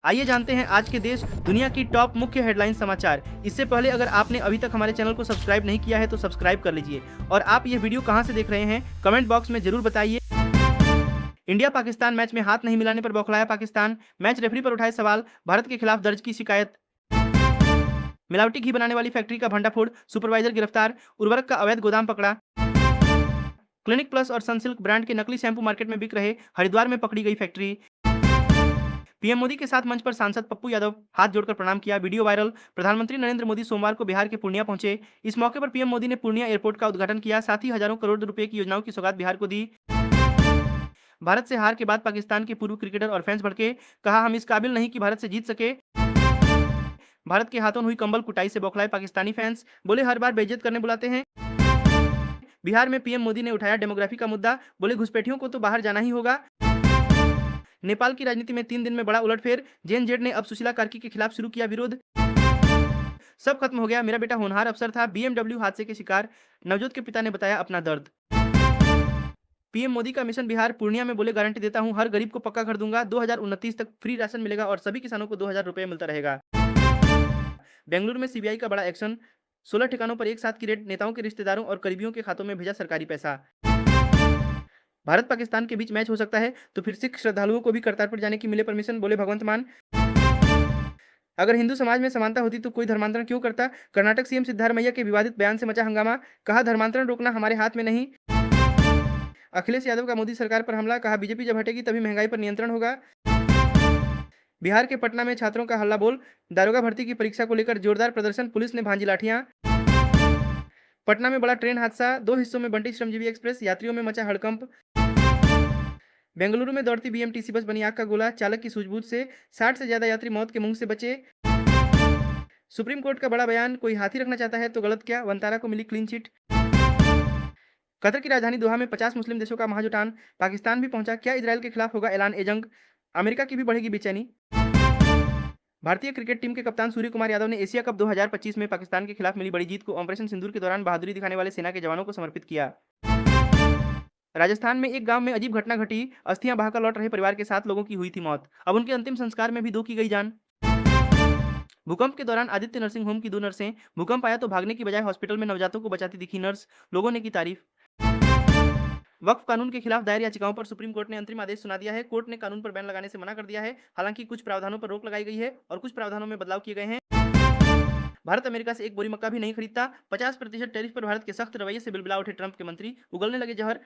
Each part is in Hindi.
आइए जानते हैं आज के देश दुनिया की टॉप मुख्य हेडलाइन समाचार। इससे पहले अगर आपने अभी तक हमारे चैनल को सब्सक्राइब नहीं किया है तो सब्सक्राइब कर लीजिए और आप ये वीडियो कहां से देख रहे हैं कमेंट बॉक्स में जरूर बताइए। इंडिया पाकिस्तान मैच में हाथ नहीं मिलाने पर बौखलाया पाकिस्तान, मैच रेफरी पर उठाए सवाल, भारत के खिलाफ दर्ज की शिकायत। मिलावटी घी बनाने वाली फैक्ट्री का भंडाफोड़, सुपरवाइजर गिरफ्तार, उर्वरक का अवैध गोदाम पकड़ा। क्लिनिक प्लस और सनसिल्क ब्रांड के नकली शैंपू मार्केट में बिक रहे, हरिद्वार में पकड़ी गई फैक्ट्री। पीएम मोदी के साथ मंच पर सांसद पप्पू यादव, हाथ जोड़कर प्रणाम किया, वीडियो वायरल। प्रधानमंत्री नरेंद्र मोदी सोमवार को बिहार के पूर्णिया पहुंचे। इस मौके पर पीएम मोदी ने पूर्णिया एयरपोर्ट का उद्घाटन किया, साथ ही हजारों करोड़ रुपए की योजनाओं की सौगात बिहार को दी। भारत से हार के बाद पाकिस्तान के पूर्व क्रिकेटर और फैंस भड़के, कहा हम इस काबिल नहीं कि भारत से जीत सके। भारत के हाथों हुई कंबल कुटाई से बौखलाए पाकिस्तानी फैंस, बोले हर बार बेइज्जत करने बुलाते हैं। बिहार में पीएम मोदी ने उठाया डेमोग्राफी का मुद्दा, बोले घुसपैठियों को तो बाहर जाना ही होगा। नेपाल की राजनीति में 3 दिन में बड़ा उलटफेर, जेएनजेड ने अब सुशीला कार्की के खिलाफ शुरू किया विरोध। सब खत्म हो गया, मेरा बेटा होनहार अफसर था, बीएमडब्ल्यू हादसे के शिकार, नवजोत के पिता ने बताया अपना दर्द। पीएम मोदी का मिशन बिहार, पूर्णिया में बोले गारंटी देता हूं हर गरीब को पक्का कर दूंगा, 2029 तक फ्री राशन मिलेगा और सभी किसानों को 2000 रुपये मिलता रहेगा। बेंगलुरु में सीबीआई का बड़ा एक्शन, 16 ठिकानों पर एक साथ की रेड, नेताओं के रिश्तेदारों और करीबियों के खातों में भेजा सरकारी पैसा। भारत पाकिस्तान के बीच मैच हो सकता है तो फिर सिख श्रद्धालुओं को भी करतारपुर जाने की मिले परमिशन, बोले भगवंत मान। अगर हिंदू समाज में समानता होती तो कोई धर्मांतरण क्यों करता, कर्नाटक सीएम सिद्धारमैया के विवादित बयान से मचा हंगामा, कहा धर्मांतरण रोकना हमारे हाथ में नहीं। अखिलेश यादव का मोदी सरकार पर हमला, कहा बीजेपी जब हटेगी तभी महंगाई पर नियंत्रण होगा। बिहार के पटना में छात्रों का हल्ला बोल, दारोगा भर्ती की परीक्षा को लेकर जोरदार प्रदर्शन, पुलिस ने भांजी लाठियां। पटना में बड़ा ट्रेन हादसा, 2 हिस्सों में बंटी श्रमजीवी एक्सप्रेस, यात्रियों में मचा हड़कंप। बेंगलुरु में दौड़ती बीएमटीसी बस बनी आग का गोला, चालक की सूझबूझ से 60 से ज्यादा यात्री मौत के मुंह से बचे। सुप्रीम कोर्ट का बड़ा बयान, कोई हाथी रखना चाहता है तो गलत क्या, वंतारा को मिली क्लीन चिट। कतर की राजधानी दोहा में 50 मुस्लिम देशों का महाजुटान, पाकिस्तान भी पहुंचा, क्या इजरायल के खिलाफ होगा ऐलान ए जंग, अमेरिका की भी बढ़ेगी बेचैनी। भारतीय क्रिकेट टीम के कप्तान सूर्य कुमार यादव ने एशिया कप 2025 में पाकिस्तान के खिलाफ मिली बड़ी जीत को ऑपरेशन सिंदूर के दौरान बहादुरी दिखाने वाले सेना के जवानों को समर्पित किया। राजस्थान में एक गांव में अजीब घटना घटी, अस्थियां बहाकर लौट रहे परिवार के 7 लोगों की हुई थी मौत, अब उनके अंतिम संस्कार में भी 2 की गई जान। भूकंप के दौरान आदित्य नर्सिंग होम की 2 नर्सें, भूकंप आया तो भागने की बजाय हॉस्पिटल में नवजातों को बचाती दिखी नर्स, लोगों ने की तारीफ। वक्फ कानून के खिलाफ दायर याचिकाओं पर सुप्रीम कोर्ट ने अंतरिम आदेश सुना दिया है। कोर्ट ने कानून पर बैन लगाने से मना कर दिया है, हालांकि कुछ प्रावधानों पर रोक लगाई गई है और कुछ प्रावधानों में बदलाव किए गए हैं। भारत अमेरिका से एक बोरी मक्का भी नहीं खरीदता, 50% टैरिफ पर भारत के सख्त रवैये से बिलबिला उठे ट्रंप के मंत्री, उगलने लगे जहर।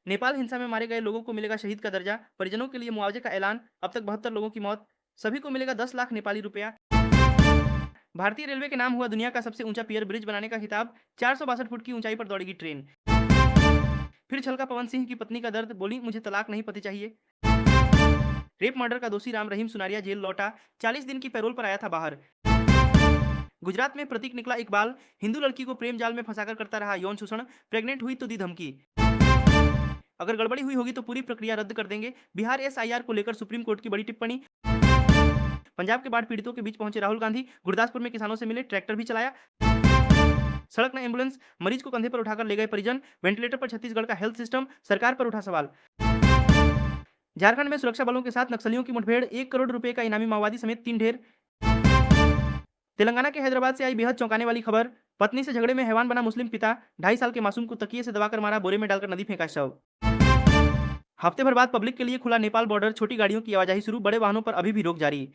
नेपाल हिंसा में मारे गए लोगों को मिलेगा शहीद का दर्जा, परिजनों के लिए मुआवजे का ऐलान, अब तक 72 लोगों की मौत, सभी को मिलेगा 10 लाख नेपाली रुपया। भारतीय रेलवे के नाम हुआ दुनिया का सबसे ऊंचा पियर ब्रिज बनाने का खिताब, 462 फुट की ऊंचाई पर दौड़ेगी ट्रेन। फिर छलका पवन सिंह की पत्नी का दर्द, बोली मुझे तलाक नहीं पति चाहिए। रेप मर्डर का दोषी राम रहीम सुनारिया जेल लौटा, 40 दिन की पैरोल पर आया था बाहर। गुजरात में प्रतीक निकला इकबाल, हिंदू लड़की को प्रेम जाल में फंसाकर करता रहा यौन शोषण, प्रेग्नेंट हुई तो दी धमकी, अगर गड़बड़ी हुई होगी तो पूरी प्रक्रिया रद्द कर देंगे। बिहार एसआईआर को लेकर सुप्रीम कोर्ट की बड़ी टिप्पणी। पंजाब के बाढ़ पीड़ितों के बीच पहुंचे राहुल गांधी, गुरदासपुर में किसानों से मिले, ट्रैक्टर भी चलाया। सड़क न एम्बुलेंस, मरीज को कंधे पर उठाकर ले गए परिजन, वेंटिलेटर पर छत्तीसगढ़ का हेल्थ सिस्टम, सरकार पर उठा सवाल। झारखंड में सुरक्षा बलों के साथ नक्सलियों की मुठभेड़, 1 करोड़ रुपए का इनामी माओवादी समेत 3 ढेर। तेलंगाना के हैदराबाद से आई बेहद चौंकाने वाली खबर, पत्नी से झगड़े में हैवान बना मुस्लिम पिता, 2.5 साल के मासूम को तकिए से दबाकर मारा, बोरे में डालकर नदी फेंका शव। हफ्ते भर बाद पब्लिक के लिए खुला नेपाल बॉर्डर, छोटी गाड़ियों की आवाजाही शुरू, बड़े वाहनों पर अभी भी रोक जारी।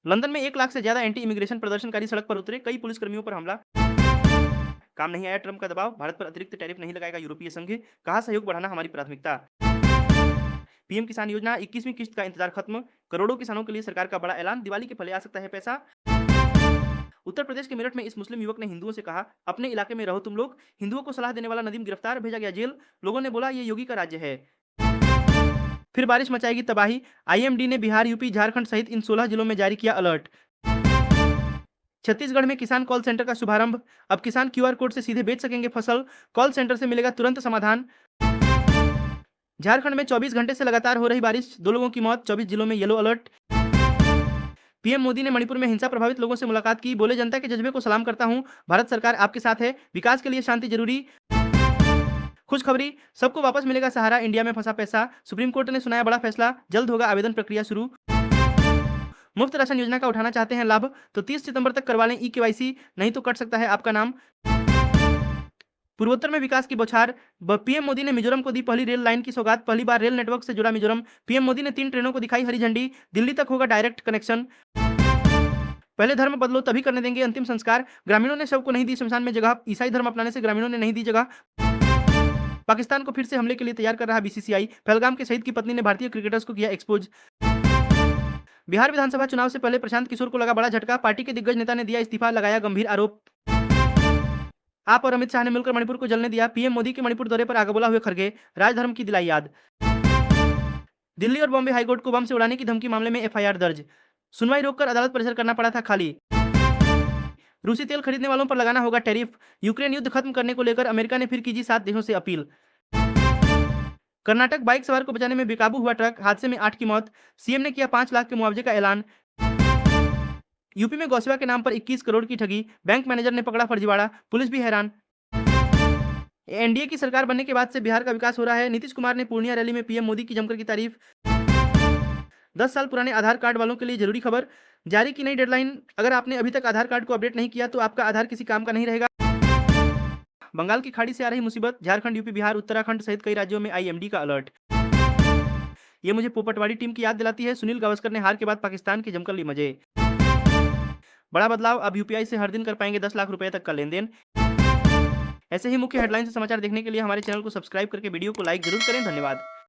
लंदन में 1 लाख से ज्यादा एंटी इमिग्रेशन प्रदर्शनकारी सड़क पर उतरे, कई पुलिसकर्मियों पर हमला। काम नहीं आया ट्रंप का दबाव, भारत पर अतिरिक्त टैरिफ नहीं लगाएगा यूरोपीय संघ, कहा सहयोग बढ़ाना हमारी प्राथमिकता। पीएम किसान योजना 21वीं किश्त का इंतजार खत्म, करोड़ों किसानों के लिए सरकार का बड़ा ऐलान, दिवाली के पहले आ सकता है पैसा। उत्तर प्रदेश के मेरठ में इस मुस्लिम युवक ने हिंदुओं से कहा अपने इलाके में रहो तुम लोग, हिंदुओं को सलाह देने वाला नदीम गिरफ्तार, भेजा गया जेल, लोगों ने बोला ये योगी का राज्य है। फिर बारिश मचाएगी तबाही, आईएमडी ने बिहार, यूपी, झारखंड सहित इन 16 जिलों में जारी किया अलर्ट। छत्तीसगढ़ में किसान कॉल सेंटर का शुभारंभ, अब किसान क्यूआर कोड से सीधे बेच सकेंगे फसल, कॉल सेंटर से मिलेगा तुरंत समाधान। झारखंड में 24 घंटे से लगातार हो रही बारिश, 2 लोगों की मौत, 24 जिलों में येलो अलर्ट। पीएम मोदी ने मणिपुर में हिंसा प्रभावित लोगों से मुलाकात की, बोले जनता के जज्बे को सलाम करता हूं, भारत सरकार आपके साथ है, विकास के लिए शांति जरूरी। खुशखबरी, सबको वापस मिलेगा सहारा, इंडिया में फंसा पैसा। सुप्रीम कोर्ट ने सुनाया बड़ा फैसला, जल्द होगा आवेदन प्रक्रिया शुरू। मुफ्त राशन योजना का उठाना चाहते हैं लाभ तो 30 सितंबर तक करवा लें ई-केवाईसी, नहीं तो कट सकता है आपका नाम। पूर्वोत्तर में विकास की बौछार, पीएम मोदी ने मिजोरम को दी पहली रेल लाइन की सौगात, पहली बार रेल नेटवर्क से जुड़ा मिजोरम। पीएम मोदी ने 3 ट्रेनों को दिखाई हरी झंडी, दिल्ली तक होगा डायरेक्ट कनेक्शन। पहले धर्म बदलो तभी करने देंगे अंतिम संस्कार, ग्रामीणों ने शव को नहीं दी शमशान में जगह, ईसाई धर्म अपनाने से ग्रामीणों ने नहीं दी जगह। पाकिस्तान को फिर से हमले के लिए तैयार कर रहा बीसीसीआई, पहलगाम के शहीद की पत्नी ने भारतीय क्रिकेटर्स को किया एक्सपोज। बिहार विधानसभा चुनाव से पहले प्रशांत किशोर को लगा बड़ा झटका, पार्टी के दिग्गज नेता ने दिया इस्तीफा, लगाया गंभीर आरोप। आप और अमित शाह ने मिलकर मणिपुर को जलने दिया, पीएम मोदी के मणिपुर दौरे पर आगे बोला हुए खड़गे, राजधर्म की दिलाई याद। दिल्ली और बॉम्बे हाईकोर्ट को बम से उड़ाने की धमकी मामले में एफआईआर दर्ज, सुनवाई रोककर अदालत परिसर करना पड़ा था खाली। रूसी तेल खरीदने वालों पर लगाना होगा टैरिफ, यूक्रेन युद्ध खत्म करने को लेकर अमेरिका ने फिर की जी 7 देशों से अपील। कर्नाटक, बाइक सवार को बचाने में बेकाबू हुआ ट्रक, हादसे में 8 की मौत, सीएम ने किया 5 लाख के मुआवजे का ऐलान। यूपी में गौसेवा के नाम पर 21 करोड़ की ठगी, बैंक मैनेजर ने पकड़ा फर्जीवाड़ा, पुलिस भी हैरान। एनडीए की सरकार बनने के बाद से बिहार का विकास हो रहा है, नीतीश कुमार ने पूर्णिया रैली में पीएम मोदी की जमकर की तारीफ। 10 साल पुराने आधार कार्ड वालों के लिए जरूरी खबर, जारी की नई डेडलाइन, अगर आपने अभी तक आधार कार्ड को अपडेट नहीं किया तो आपका आधार किसी काम का नहीं रहेगा। बंगाल की खाड़ी से आ रही मुसीबत, झारखंड, यूपी, बिहार, उत्तराखंड सहित कई राज्यों में आईएमडी का अलर्ट। ये मुझे पोपटवाड़ी टीम की याद दिलाती है, सुनील गावस्कर ने हार के बाद पाकिस्तान के जमकर ली मजे। बड़ा बदलाव, अब यूपीआई से हर दिन कर पाएंगे 10 लाख रुपए तक का लेन देन। ऐसे ही मुख्य हेडलाइन से समाचार देखने के लिए हमारे चैनल को सब्सक्राइब करके वीडियो को लाइक जरूर करें। धन्यवाद।